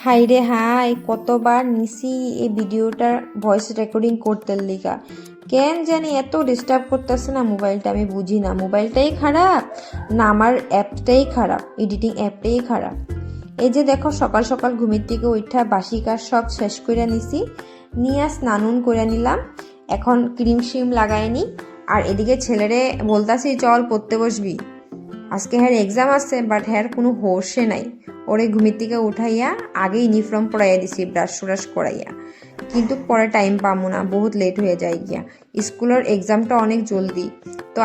High রে high, কতবার নিছি এই ভিডিওটার ভয়েস রেকর্ডিং করতে লিগা, কেন জানি এত ডিস্টার্ব করতেছে না মোবাইলটা। আমি বুঝি না মোবাইলটাই খারাপ না আমার অ্যাপটাই খারাপ, এডিটিং অ্যাপটাই খারাপ। এই যে দেখো, সকাল সকাল ঘুমের থেকে উঠা বাসি কাজ সব শেষ করে নিছি, নিয়ে স্নানুন করে নিলাম। এখন ক্রিম শ্রিম লাগাইনি। আর এদিকে ছেলেরে বলতাছি চল পড়তে বসবি, আজকে হ্যার এক্সাম আছে, বাট হ্যার কোনো হোশে নাই। ওরে ঘুমের থেকে উঠাইয়া আগে ইউনিফর্ম পরাইয়া দিছি, ব্রাশ ট্রাশ করাইয়া, কিন্তু পরে টাইম পাবো না, বহুত লেট হয়ে যায় গিয়া। স্কুলের এক্সামটা অনেক জলদি, তো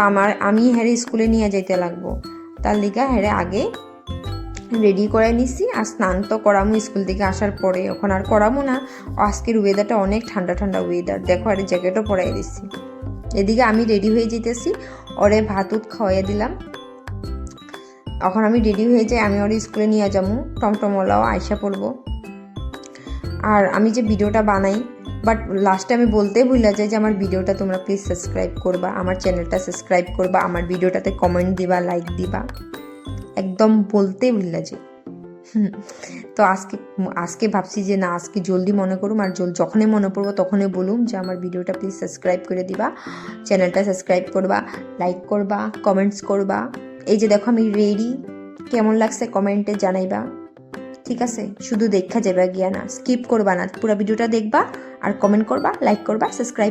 আমি হ্যারে স্কুলে নিয়ে যাইতে লাগবো। তার লিগা হ্যারে আগে রেডি করে নিছি। আর স্নান তো করামো স্কুল থেকে আসার পরে, এখন আর করামো না। আজকের ওয়েদারটা অনেক ঠান্ডা ঠান্ডা ওয়েদার, দেখো আর জ্যাকেটও পরাই দিছি। এদিকে আমি রেডি হয়ে যেতেছি, ওরে ভাত খাওয়াইয়া দিলাম। এখন আমি রেডি হয়ে যাই, আমি ওর স্কুলে নিয়ে যাবো, টমটমওয়ালাও আয়সা পড়বো। আর আমি যে ভিডিওটা বানাই, বাট লাস্টে আমি বলতেই ভুলে যাই যে আমার ভিডিওটা তোমরা প্লিজ সাবস্ক্রাইব করবা, আমার চ্যানেলটা সাবস্ক্রাইব করবা, আমার ভিডিওটাতে কমেন্ট দিবা, লাইক দিবা, একদম বলতেই ভুলে যাই। তো আজকে ভাবছি যে না, আজকে জলদি মনে করুম, আর যখনই মনে পড়বো তখনই বলুম যে আমার ভিডিওটা প্লিজ সাবস্ক্রাইব করে দিবা, চ্যানেলটা সাবস্ক্রাইব করবা, লাইক করবা, কমেন্টস করবা। এই যে দেখো আমি রেডি, কেমন লাগছে কমেন্টে জানাইবা, ঠিক আছে? শুধু দেখা যাবে গিয়া না, স্কিপ করবা না, পুরো ভিডিওটা দেখবা আর কমেন্ট করবা, লাইক করবা, সাবস্ক্রাইব